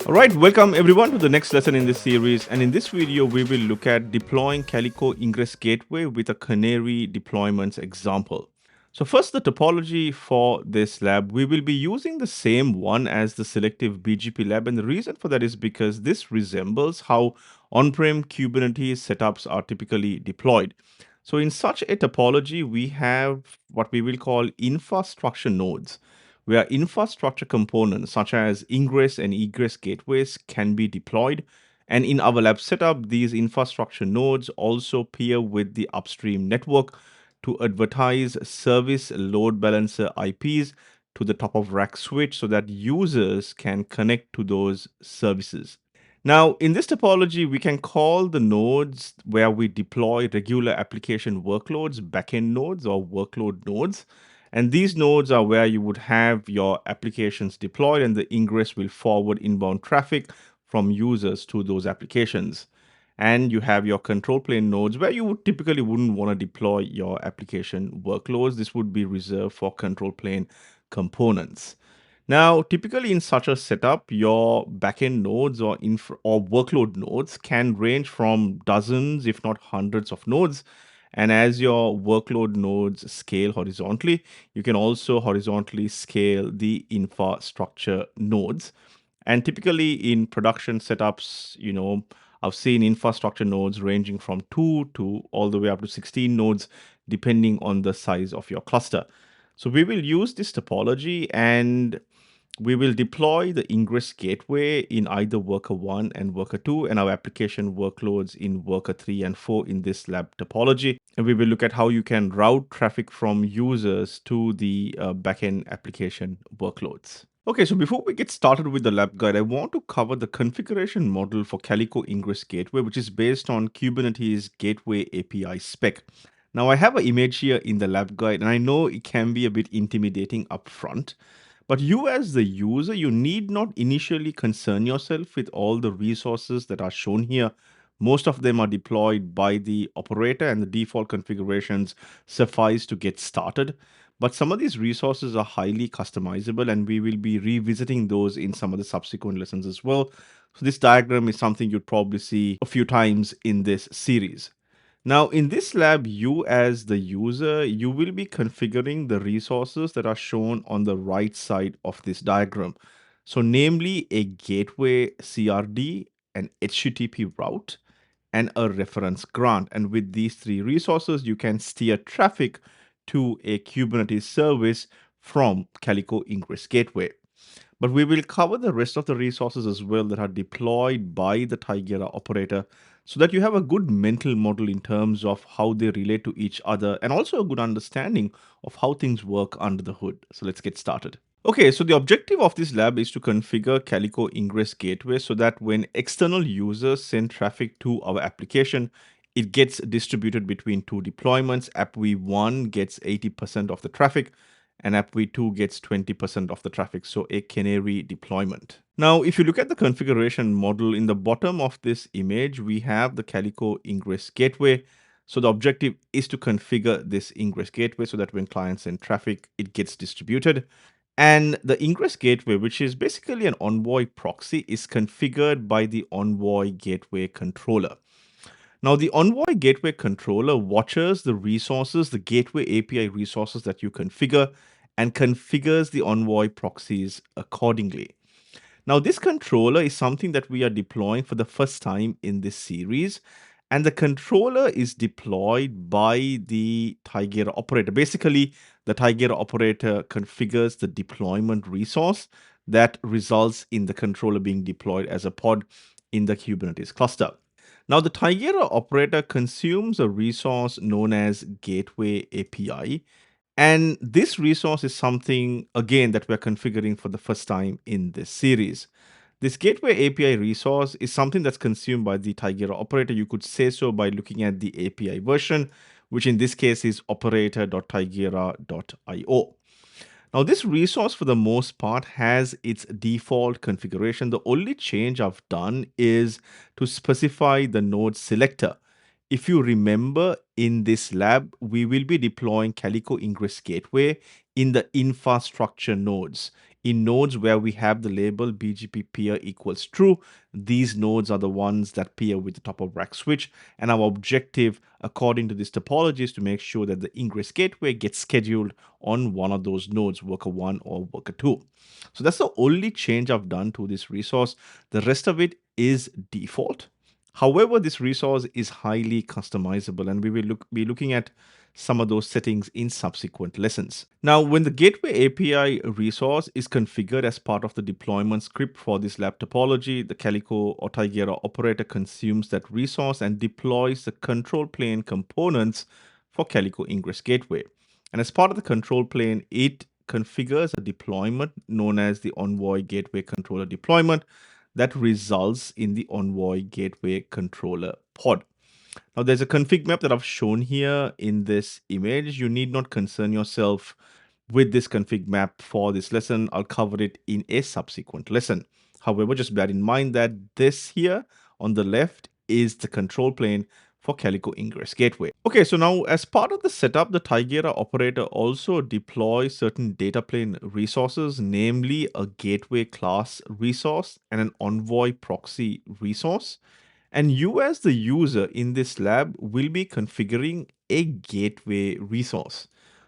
All right, welcome everyone to the next lesson in this series. And in this video, we will look at deploying Calico Ingress Gateway with a Canary deployments example. So first, the topology for this lab, we will be using the same one as the selective BGP lab. And the reason for that is because this resembles how on-prem Kubernetes setups are typically deployed. So in such a topology, we have what we will call infrastructure nodes, where infrastructure components such as ingress and egress gateways can be deployed. And in our lab setup, these infrastructure nodes also pair with the upstream network to advertise service load balancer IPs to the top of rack switch so that users can connect to those services. Now, in this topology, we can call the nodes where we deploy regular application workloads backend nodes or workload nodes. And these nodes are where you would have your applications deployed, and the ingress will forward inbound traffic from users to those applications. And you have your control plane nodes where you would typically wouldn't want to deploy your application workloads. This would be reserved for control plane components. Now, typically in such a setup, your backend nodes or workload nodes can range from dozens, if not hundreds of nodes. And as your workload nodes scale horizontally, you can also horizontally scale the infrastructure nodes. And typically in production setups, I've seen infrastructure nodes ranging from 2 to all the way up to 16 nodes, depending on the size of your cluster. So we will use this topology and we will deploy the Ingress gateway in either worker 1 and worker 2 and our application workloads in worker 3 and 4 in this lab topology. And we will look at how you can route traffic from users to the backend application workloads. Okay, so before we get started with the lab guide, I want to cover the configuration model for Calico Ingress Gateway, which is based on Kubernetes Gateway API spec. Now, I have an image here in the lab guide, and I know it can be a bit intimidating up front. But you, as the user, you need not initially concern yourself with all the resources that are shown here. Most of them are deployed by the operator, and the default configurations suffice to get started. But some of these resources are highly customizable, and we will be revisiting those in some of the subsequent lessons as well. So, this diagram is something you'd probably see a few times in this series. Now, in this lab, you as the user, you will be configuring the resources that are shown on the right side of this diagram. So, namely a gateway CRD, an HTTP route, and a reference grant. And with these three resources, you can steer traffic to a Kubernetes service from Calico Ingress Gateway. But we will cover the rest of the resources as well that are deployed by the Tigera operator so that you have a good mental model in terms of how they relate to each other and also a good understanding of how things work under the hood. So let's get started. Okay, so the objective of this lab is to configure Calico Ingress Gateway so that when external users send traffic to our application, it gets distributed between two deployments. AppV1 gets 80% of the traffic and AppV2 gets 20% of the traffic, so a canary deployment. Now, if you look at the configuration model in the bottom of this image, we have the Calico Ingress Gateway. So the objective is to configure this Ingress Gateway so that when clients send traffic, it gets distributed. And the Ingress Gateway, which is basically an Envoy proxy, is configured by the Envoy Gateway controller. Now, the Envoy Gateway controller watches the resources, the Gateway API resources that you configure, and configures the Envoy proxies accordingly. Now, this controller is something that we are deploying for the first time in this series. And the controller is deployed by the Tigera operator. Basically, the Tigera operator configures the deployment resource that results in the controller being deployed as a pod in the Kubernetes cluster. Now, the Tigera operator consumes a resource known as Gateway API. And this resource is something, again, that we're configuring for the first time in this series. This Gateway API resource is something that's consumed by the Tigera operator. You could say so by looking at the API version, which in this case is operator.tigera.io. Now, this resource, for the most part, has its default configuration. The only change I've done is to specify the node selector. If you remember, in this lab, we will be deploying Calico Ingress Gateway in the infrastructure nodes. In nodes where we have the label BGP peer equals true, these nodes are the ones that peer with the top of rack switch. And our objective, according to this topology, is to make sure that the ingress gateway gets scheduled on one of those nodes, worker 1 or worker 2. So that's the only change I've done to this resource. The rest of it is default. However, this resource is highly customizable, and we will be looking at some of those settings in subsequent lessons. Now, when the Gateway API resource is configured as part of the deployment script for this lab topology, the Calico or Tigera operator consumes that resource and deploys the control plane components for Calico Ingress Gateway. And as part of the control plane, it configures a deployment known as the Envoy Gateway Controller deployment that results in the Envoy Gateway Controller pod. Now, there's a config map that I've shown here in this image. You need not concern yourself with this config map for this lesson. I'll cover it in a subsequent lesson. However, just bear in mind that this here on the left is the control plane for Calico Ingress Gateway. Okay, so now as part of the setup, the Tigera operator also deploys certain data plane resources, namely a gateway class resource and an Envoy proxy resource. And you as the user in this lab will be configuring a gateway resource.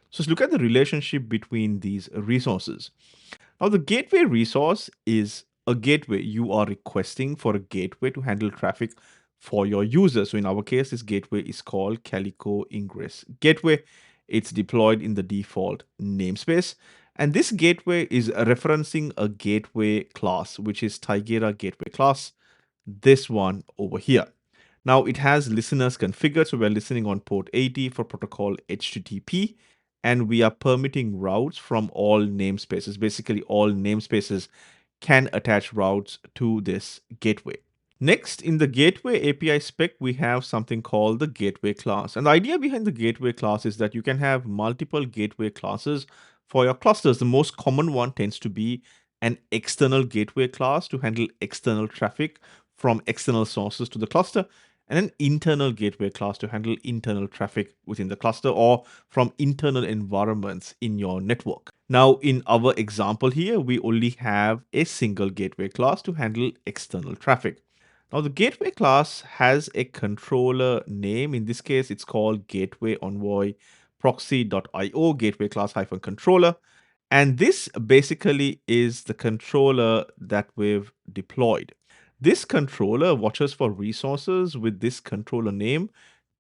So let's look at the relationship between these resources. Now, the gateway resource is a gateway. You are requesting for a gateway to handle traffic for your user. So in our case, this gateway is called Calico Ingress Gateway. It's deployed in the default namespace. And this gateway is referencing a gateway class, which is Tigera Gateway class, this one over here. Now it has listeners configured, so we're listening on port 80 for protocol HTTP, and we are permitting routes from all namespaces. Basically, all namespaces can attach routes to this gateway. Next, in the gateway API spec, we have something called the gateway class. And the idea behind the gateway class is that you can have multiple gateway classes for your clusters. The most common one tends to be an external gateway class to handle external traffic from external sources to the cluster, and an internal gateway class to handle internal traffic within the cluster or from internal environments in your network. Now, in our example here, we only have a single gateway class to handle external traffic. Now, the gateway class has a controller name. In this case, it's called Gateway Envoy Proxy.io, gateway class controller. And this basically is the controller that we've deployed. This controller watches for resources with this controller name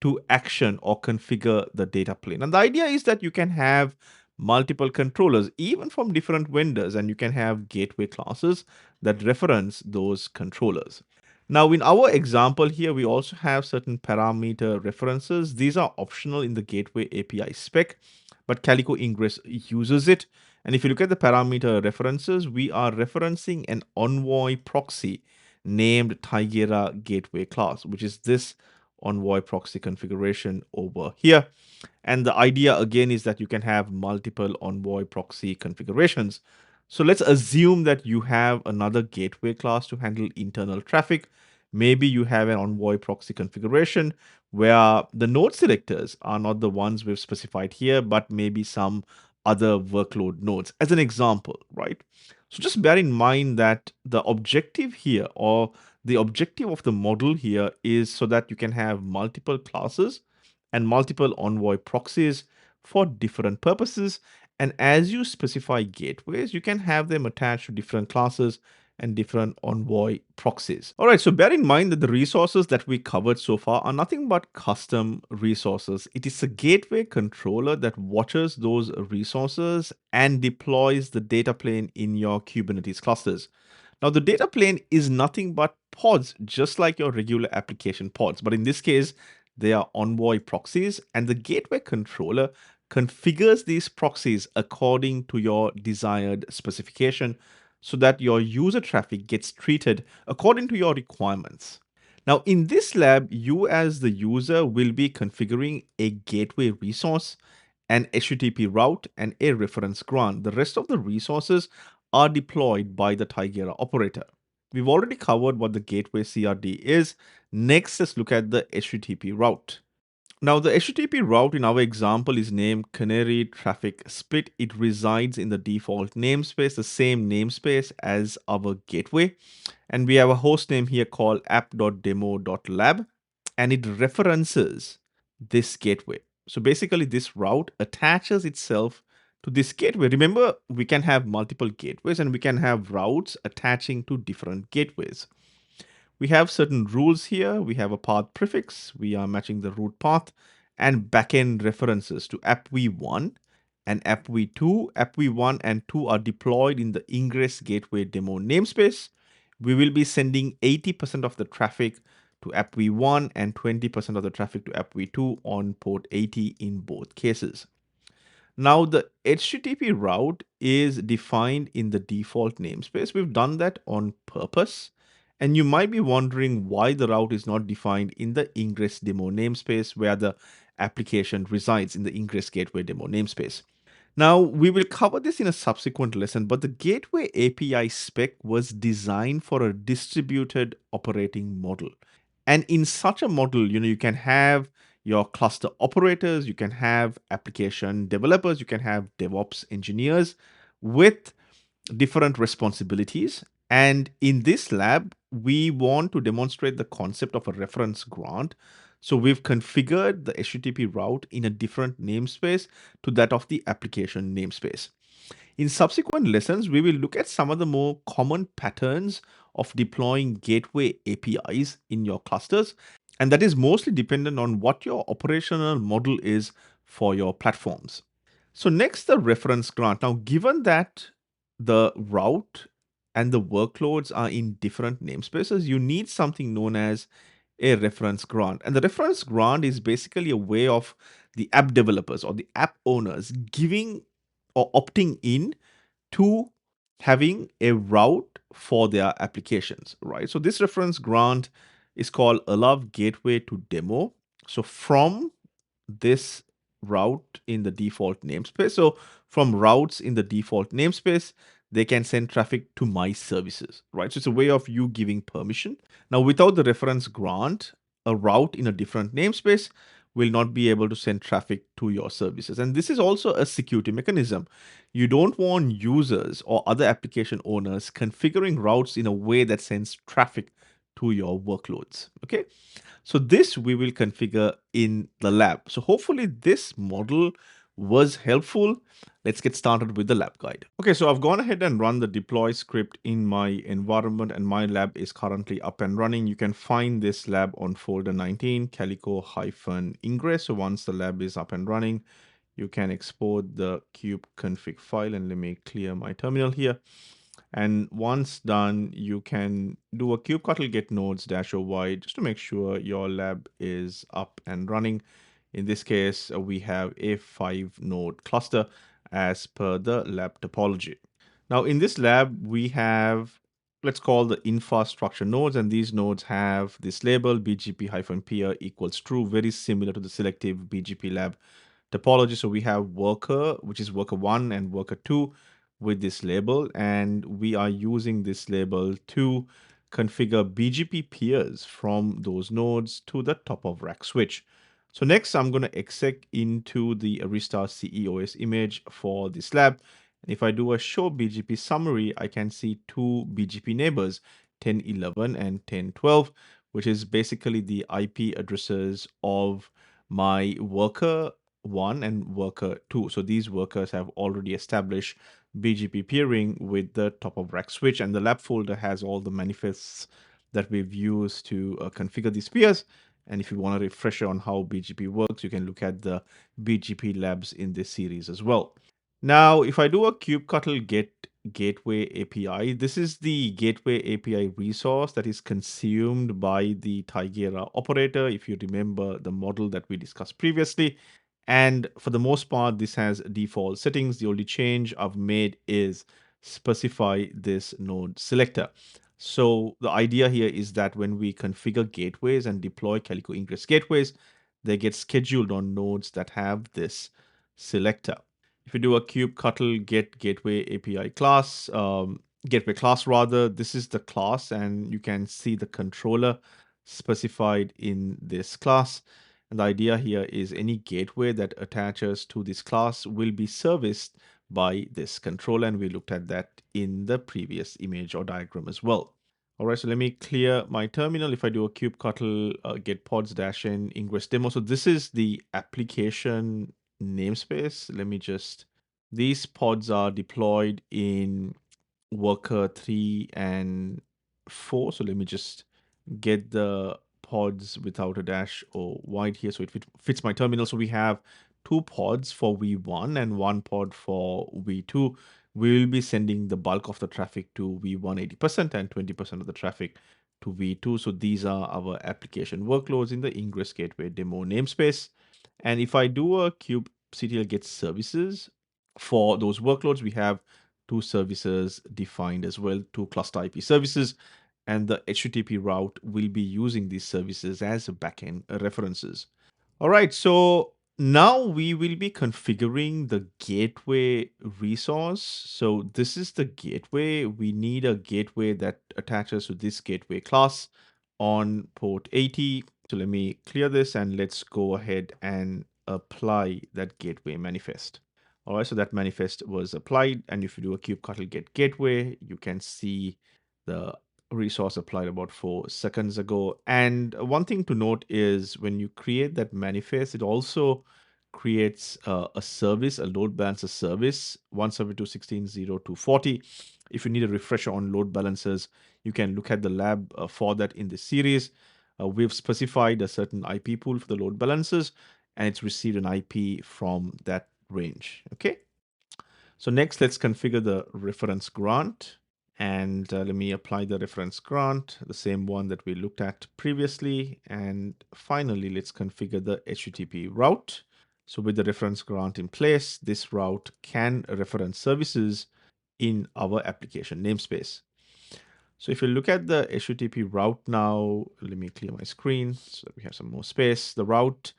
to action or configure the data plane. And the idea is that you can have multiple controllers, even from different vendors, and you can have gateway classes that reference those controllers. Now, in our example here, we also have certain parameter references. These are optional in the Gateway API spec, but Calico Ingress uses it. And if you look at the parameter references, we are referencing an Envoy proxy named Tigera Gateway class, which is this Envoy proxy configuration over here. And the idea again is that you can have multiple Envoy proxy configurations. So let's assume that you have another gateway class to handle internal traffic. Maybe you have an Envoy proxy configuration where the node selectors are not the ones we've specified here, but maybe some other workload nodes, as an example, right? So just bear in mind that the objective here, or the objective of the model here, is so that you can have multiple classes and multiple Envoy proxies for different purposes. And as you specify gateways, you can have them attached to different classes and different Envoy proxies. All right, so bear in mind that the resources that we covered so far are nothing but custom resources. It is a gateway controller that watches those resources and deploys the data plane in your Kubernetes clusters. Now, the data plane is nothing but pods, just like your regular application pods. But in this case, they are Envoy proxies, and the gateway controller configures these proxies according to your desired specification so that your user traffic gets treated according to your requirements. Now, in this lab, you as the user will be configuring a gateway resource, an HTTP route, and a reference grant. The rest of the resources are deployed by the Tigera operator. We've already covered what the gateway CRD is. Next, let's look at the HTTP route. Now, the HTTP route in our example is named Canary Traffic Split. It resides in the default namespace, the same namespace as our gateway. And we have a host name here called app.demo.lab, and it references this gateway. So basically, this route attaches itself to this gateway. Remember, we can have multiple gateways and we can have routes attaching to different gateways. We have certain rules here. We have a path prefix. We are matching the root path and backend references to appv1 and appv2. Appv1 and 2 are deployed in the Ingress gateway demo namespace. We will be sending 80% of the traffic to appv1 and 20% of the traffic to appv2 on port 80 in both cases. Now, the HTTP route is defined in the default namespace. We've done that on purpose. And you might be wondering why the route is not defined in the Ingress demo namespace where the application resides in the Ingress gateway demo namespace. Now, we will cover this in a subsequent lesson, but the gateway API spec was designed for a distributed operating model. And in such a model, you can have your cluster operators, you can have application developers, you can have DevOps engineers with different responsibilities. And in this lab, we want to demonstrate the concept of a reference grant. So we've configured the HTTP route in a different namespace to that of the application namespace. In subsequent lessons, we will look at some of the more common patterns of deploying gateway APIs in your clusters. And that is mostly dependent on what your operational model is for your platforms. So next, the reference grant. Now, given that the route and the workloads are in different namespaces, you need something known as a reference grant. And the reference grant is basically a way of the app developers or the app owners giving or opting in to having a route for their applications, right? So this reference grant is called allow gateway to demo. So from this route in the default namespace. So from routes in the default namespace, they can send traffic to my services, right? So it's a way of you giving permission. Now, without the reference grant, a route in a different namespace will not be able to send traffic to your services. And this is also a security mechanism. You don't want users or other application owners configuring routes in a way that sends traffic to your workloads. Okay. So this we will configure in the lab. So hopefully this model was helpful. Let's get started with the lab guide. Okay, so I've gone ahead and run the deploy script in my environment and my lab is currently up and running. You can find this lab on folder 19, Calico-Ingress. So once the lab is up and running, you can export the kube config file, and let me clear my terminal here. And once done, you can do a kubectl get nodes -oy just to make sure your lab is up and running. In this case, we have a 5-node cluster as per the lab topology. Now, in this lab, we have, let's call the infrastructure nodes, and these nodes have this label bgp-peer equals true, very similar to the selective BGP lab topology. So we have worker, which is worker 1 and worker 2 with this label, and we are using this label to configure BGP peers from those nodes to the top of rack switch. So next, I'm going to exec into the Arista CEOS image for this lab. And if I do a show BGP summary, I can see two BGP neighbors, 1011 and 1012, which is basically the IP addresses of my worker 1 and worker 2. So these workers have already established BGP peering with the top of rack switch, and the lab folder has all the manifests that we've used to configure these peers. And if you want a refresher on how BGP works, you can look at the BGP labs in this series as well. Now, if I do a kubectl get gateway API, this is the gateway API resource that is consumed by the Tigera operator, if you remember the model that we discussed previously. And for the most part, this has default settings. The only change I've made is specify this node selector. So the idea here is that when we configure gateways and deploy Calico Ingress gateways, they get scheduled on nodes that have this selector. If you do a kubectl get gateway API class, gateway class rather, this is the class, and you can see the controller specified in this class. And the idea here is any gateway that attaches to this class will be serviced by this controller. And we looked at that in the previous image or diagram as well. All right, so let me clear my terminal. If I do a kubectl get pods dash in ingress demo. So this is the application namespace. Let me just, these pods are deployed in worker 3 and 4. So let me just get the pods without a dash or wide here so it fits my terminal. So we have 2 pods for V1 and 1 pod for V2. We will be sending the bulk of the traffic to V1 80% and 20% of the traffic to V2. So these are our application workloads in the Ingress Gateway demo namespace. And if I do a kubectl get services for those workloads, we have 2 services defined as well, 2 cluster IP services, and the HTTP route will be using these services as backend references. All right, so now we will be configuring the gateway resource. So this is the gateway. We need a gateway that attaches to this gateway class on port 80. So let me clear this and let's go ahead and apply that gateway manifest. All right, so that manifest was applied. And if you do a kubectl get gateway, you can see the resource applied about 4 seconds ago. And one thing to note is when you create that manifest, it also creates a service, a load balancer service, 172.16.0.240. If you need a refresher on load balancers, you can look at the lab for that in this series. We've specified a certain IP pool for the load balancers, and it's received an IP from that range. Okay. So next, let's configure the reference grant. And let me apply the reference grant, the same one that we looked at previously. And finally, let's configure the HTTP route. So with the reference grant in place, this route can reference services in our application namespace. So if you look at the HTTP route now, let me clear my screen so that we have some more space. The route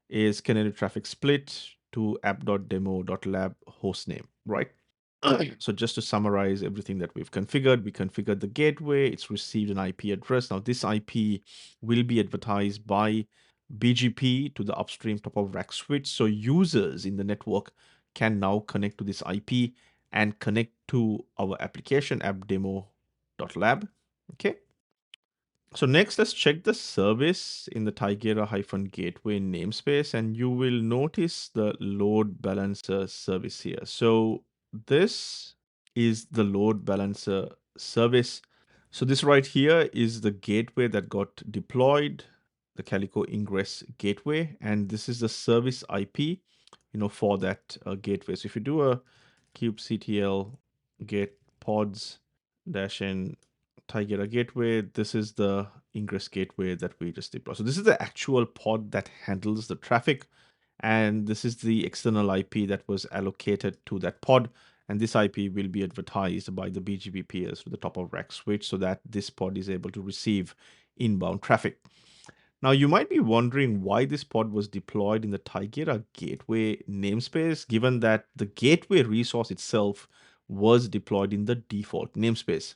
is canary traffic split to app.demo.lab hostname, right? So just to summarize everything that we've configured, we configured the gateway, it's received an IP address. Now this IP will be advertised by BGP to the upstream top of rack switch. So users in the network can now connect to this IP and connect to our application app.demo.lab. Okay. So next, let's check the service in the Tigera-gateway namespace, and you will notice the load balancer service here. So this is the load balancer service. So this right here is the gateway that got deployed, the Calico Ingress gateway, and this is the service IP, for that gateway. So if you do a kubectl get pods dash n Tigera gateway, this is the Ingress gateway that we just deployed. So this is the actual pod that handles the traffic, and this is the external IP that was allocated to that pod. And this IP will be advertised by the BGP peers to the top of rack switch so that this pod is able to receive inbound traffic. Now, you might be wondering why this pod was deployed in the Tigera gateway namespace, given that the gateway resource itself was deployed in the default namespace.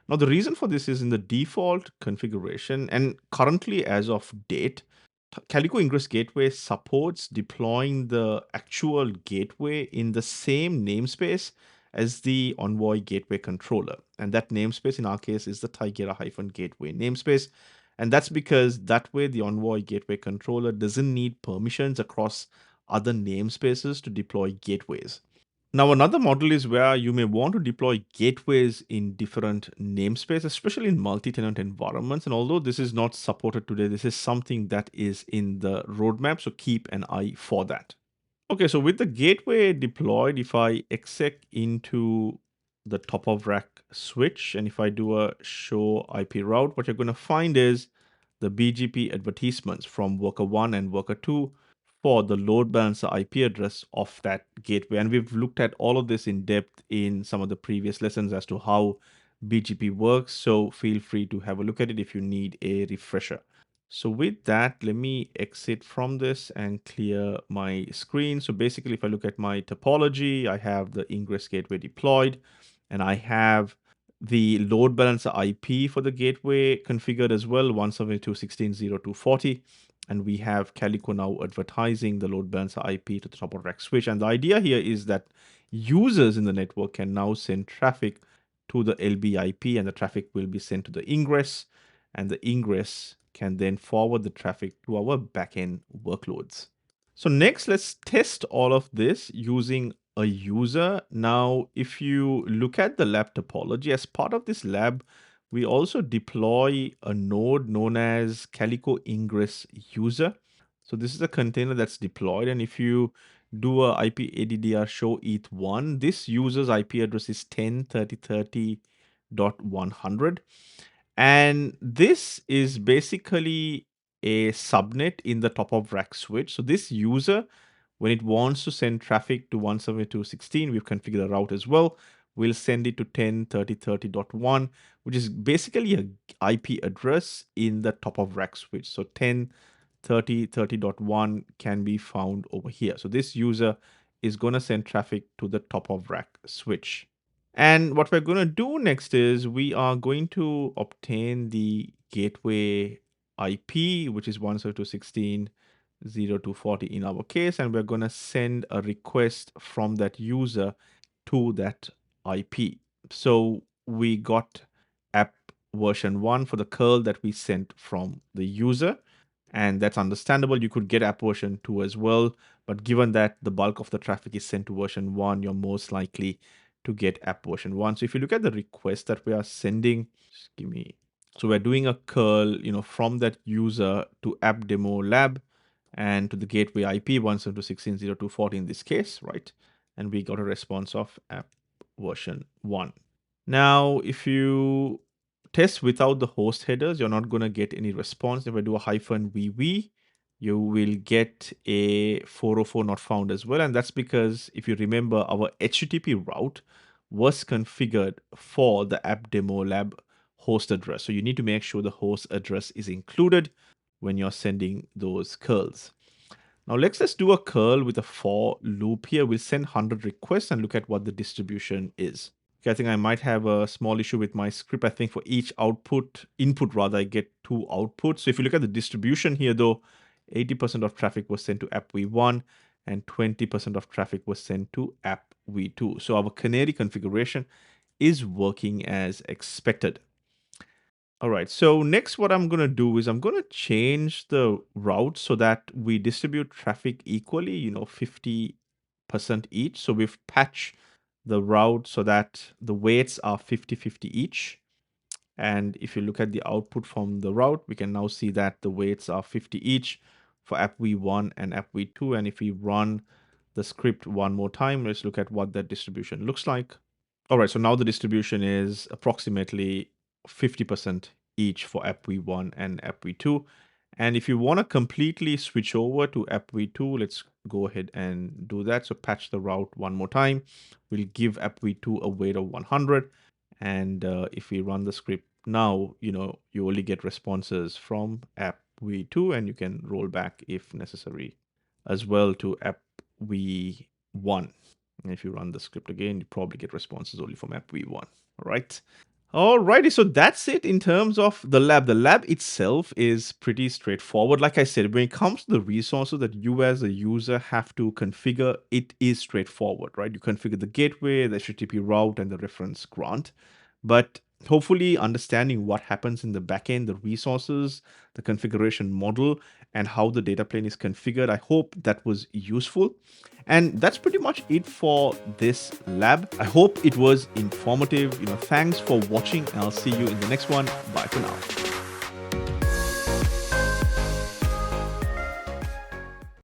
Now, the reason for this is in the default configuration, and currently as of date, Calico Ingress Gateway supports deploying the actual gateway in the same namespace as the Envoy Gateway controller. And that namespace in our case is the Tigera-gateway namespace. And that's because that way the Envoy Gateway controller doesn't need permissions across other namespaces to deploy gateways. Now, another model is where you may want to deploy gateways in different namespaces, especially in multi-tenant environments. And although this is not supported today, this is something that is in the roadmap. So keep an eye for that. Okay, so with the gateway deployed, if I exec into the top of rack switch, and if I do a show IP route, what you're going to find is the BGP advertisements from worker 1 and worker 2 for the load balancer IP address of that gateway. And we've looked at all of this in depth in some of the previous lessons as to how BGP works. So feel free to have a look at it if you need a refresher. So with that, let me exit from this and clear my screen. So basically, if I look at my topology, I have the Ingress gateway deployed, and I have the load balancer IP for the gateway configured as well, 172.16.0.240. And we have Calico now advertising the load balancer IP to the top of rack switch. And the idea here is that users in the network can now send traffic to the LB IP, and the traffic will be sent to the Ingress, and the Ingress can then forward the traffic to our backend workloads. So next, let's test all of this using a user. Now, if you look at the lab topology, as part of this lab, we also deploy a node known as Calico Ingress user. So this is a container that's deployed, and if you do a IP ADDR show eth1, this user's IP address is 10.30.30.100. And this is basically a subnet in the top of rack switch. So this user, when it wants to send traffic to 172.16, we've configured a route as well. We'll send it to 10.30.30.1, which is basically a IP address in the top of rack switch. So 10.30.30.1 can be found over here. So this user is going to send traffic to the top of rack switch. And what we're going to do next is we are going to obtain the gateway IP, which is 172.16.0240 in our case, and we're going to send a request from that user to that IP. So we got app version 1 for the curl that we sent from the user, and that's understandable. You could get app version 2 as well, but given that the bulk of the traffic is sent to version 1, you're most likely to get app version 1. So if you look at the request that we are sending, just give me, so we're doing a curl, from that user to app demo lab and to the gateway IP 172.16.0240 in this case, right? And we got a response of app version 1. Now, if you test without the host headers, you're not going to get any response. If I do a -vv, you will get a 404 not found as well. And that's because if you remember, our HTTP route was configured for the app demo lab host address. So you need to make sure the host address is included when you're sending those curls. Now let's just do a curl with a for loop here. We'll send 100 requests and look at what the distribution is. Okay, I think I might have a small issue with my script. I think for each input rather, I get 2 outputs. So if you look at the distribution here though, 80% of traffic was sent to app v1 and 20% of traffic was sent to app v2. So our canary configuration is working as expected. All right, so next what I'm going to do is I'm going to change the route so that we distribute traffic equally, 50% each. So we've patched the route so that the weights are 50-50 each. And if you look at the output from the route, we can now see that the weights are 50 each for app v1 and app v2. And if we run the script one more time, let's look at what that distribution looks like. All right, so now the distribution is approximately 50% each for app v1 and app v2. And if you want to completely switch over to app v2, let's go ahead and do that. So patch the route one more time. We'll give app v2 a weight of 100. And if we run the script now, you only get responses from app v2, and you can roll back if necessary as well to app v1. And if you run the script again, you probably get responses only from app v1. All right. Alrighty, so that's it in terms of the lab. The lab itself is pretty straightforward. Like I said, when it comes to the resources that you as a user have to configure, it is straightforward, right? You configure the gateway, the HTTP route, and the reference grant. But hopefully understanding what happens in the backend, the resources, the configuration model, and how the data plane is configured, I hope that was useful. And that's pretty much it for this lab. I hope it was informative. Thanks for watching, and I'll see you in the next one. Bye for now.